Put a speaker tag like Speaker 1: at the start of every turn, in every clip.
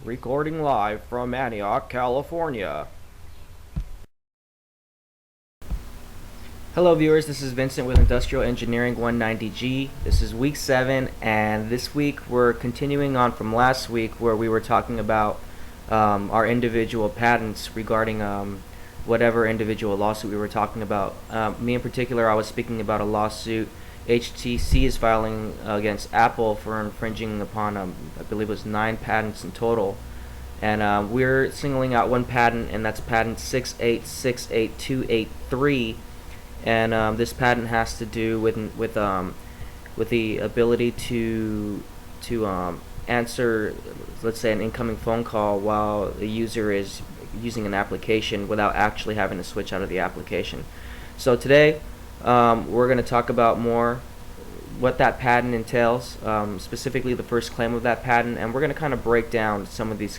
Speaker 1: Recording live from Antioch, California. Hello viewers, this is Vincent with Industrial Engineering 190G. This is week 7, and this week we're continuing on from last week where we were talking about our individual patents regarding whatever individual lawsuit we were talking about. Me in particular, I was speaking about a lawsuit HTC is filing against Apple for infringing upon, I believe it was 9 patents in total. And we're singling out one patent, and that's patent 6868283. And this patent has to do with the ability to answer, let's say, an incoming phone call while the user is using an application without actually having to switch out of the application. So today we're going to talk about more what that patent entails, specifically the first claim of that patent, and we're going to kind of break down some of these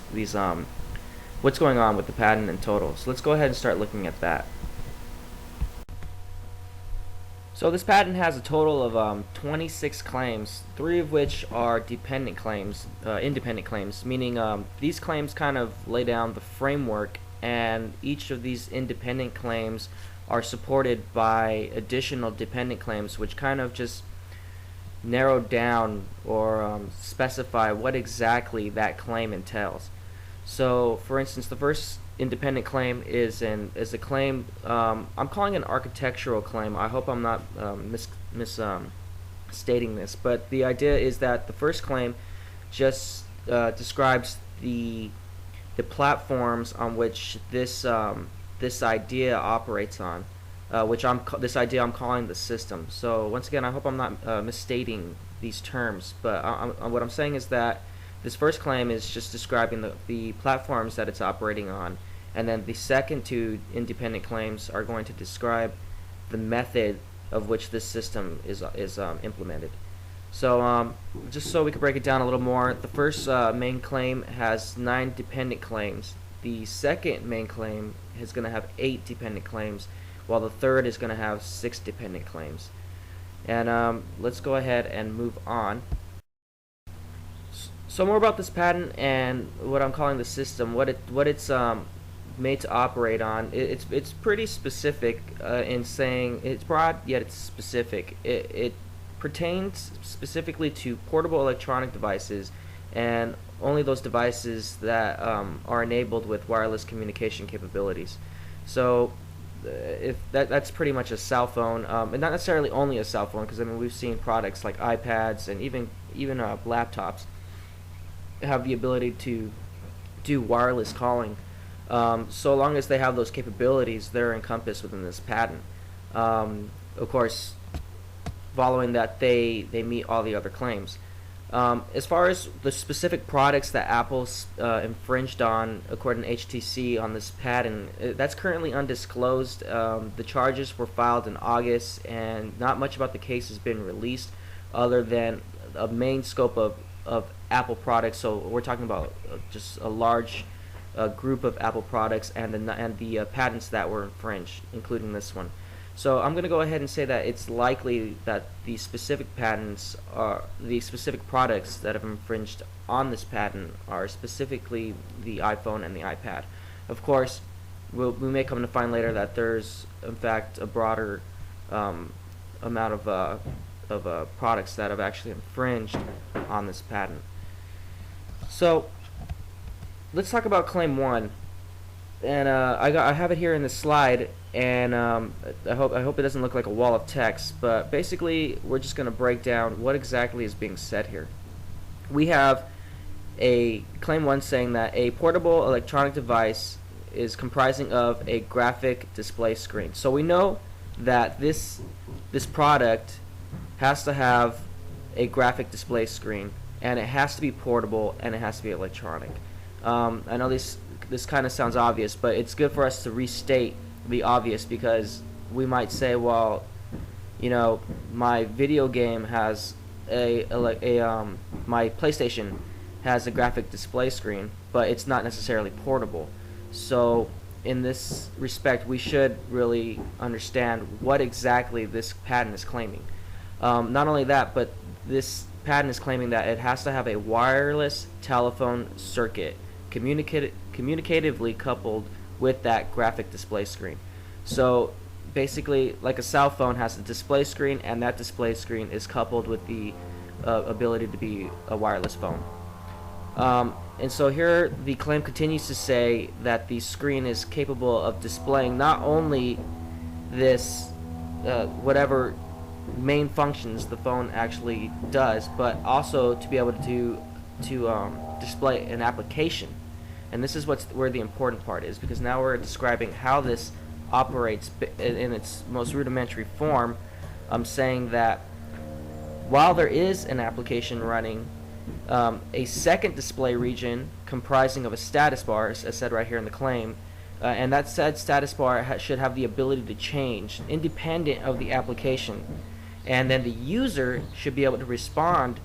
Speaker 1: what's going on with the patent in total. So let's go ahead and start looking at that. So this patent has a total of 26 claims, 3 of which are independent claims, meaning these claims kind of lay down the framework, and each of these independent claims are supported by additional dependent claims which kind of just narrow down or specify what exactly that claim entails. So for instance, the first independent claim is a claim, I'm calling it an architectural claim. I hope I'm not misstating this, but the idea is that the first claim just describes the platforms on which this idea operates on, this idea I'm calling the system. So once again, I hope I'm not misstating these terms, but what I'm saying is that this first claim is just describing the platforms that it's operating on, and then the second 2 independent claims are going to describe the method of which this system is implemented. So just so we can break it down a little more, the first main claim has 9 dependent claims. The second main claim is going to have 8 dependent claims, while the third is going to have 6 dependent claims. And let's go ahead and move on. So more about this patent and what I'm calling the system, what it's made to operate on. It's pretty specific in saying it's broad yet it's specific. It pertains specifically to portable electronic devices, and only those devices that are enabled with wireless communication capabilities. So if that's pretty much a cell phone, and not necessarily only a cell phone, because I mean we've seen products like iPads and even laptops have the ability to do wireless calling. So long as they have those capabilities, they're encompassed within this patent. Of course, following that, they meet all the other claims. As far as the specific products that Apple's infringed on, according to HTC on this patent, that's currently undisclosed. The charges were filed in August, and not much about the case has been released, other than a main scope of Apple products. So we're talking about just a large group of Apple products and the patents that were infringed, including this one. So I'm going to go ahead and say that it's likely that the specific patents are the specific products that have infringed on this patent are specifically the iPhone and the iPad. Of course, we may come to find later that there's in fact a broader amount of products that have actually infringed on this patent. So let's talk about claim 1, and I have it here in the slide, and I hope it doesn't look like a wall of text, but basically we're just going to break down what exactly is being said here. We have a claim 1 saying that a portable electronic device is comprising of a graphic display screen. So we know that this product has to have a graphic display screen, and it has to be portable, and it has to be electronic. I know this kind of sounds obvious, but it's good for us to restate the obvious, because we might say, well, you know, my video game has my PlayStation has a graphic display screen, but it's not necessarily portable. So in this respect, we should really understand what exactly this patent is claiming. Not only that, but this patent is claiming that it has to have a wireless telephone circuit communicatively coupled with that graphic display screen. So basically, like a cell phone has a display screen, and that display screen is coupled with the ability to be a wireless phone. And so here the claim continues to say that the screen is capable of displaying not only this whatever main functions the phone actually does, but also to be able to display an application. And this is where the important part is, because now we're describing how this operates in its most rudimentary form. I'm saying that while there is an application running, a second display region comprising of a status bar, as said right here in the claim, and that said status bar should have the ability to change independent of the application, and then the user should be able to respond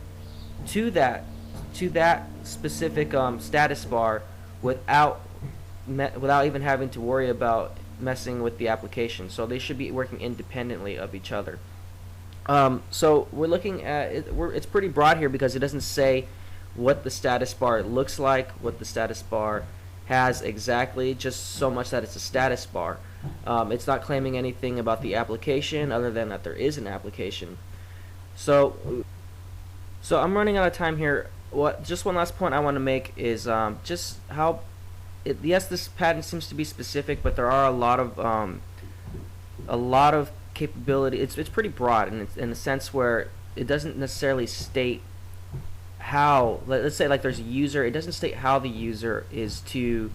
Speaker 1: to that specific status bar without even having to worry about messing with the application. So they should be working independently of each other. So we're looking at it, it's pretty broad here because it doesn't say what the status bar looks like, what the status bar has exactly, just so much that it's a status bar. It's not claiming anything about the application other than that there is an application. So I'm running out of time here. Just one last point I want to make is just how yes, this patent seems to be specific, but there are a lot of capability. It's pretty broad in the sense where it doesn't necessarily state how, let's say like there's a user, it doesn't state how the user is to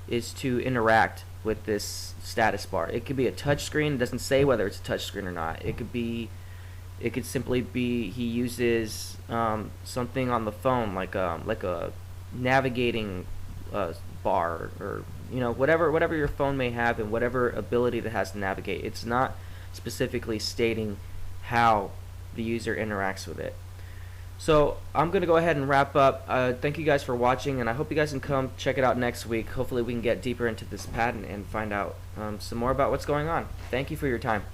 Speaker 1: interact with this status bar. It could be a touch screen. It doesn't say whether it's a touch screen or not. It could simply be he uses something on the phone like a navigating bar, or whatever your phone may have and whatever ability it has to navigate. It's not specifically stating how the user interacts with it. So I'm going to go ahead and wrap up. Thank you guys for watching, and I hope you guys can come check it out next week. Hopefully we can get deeper into this patent and find out some more about what's going on. Thank you for your time.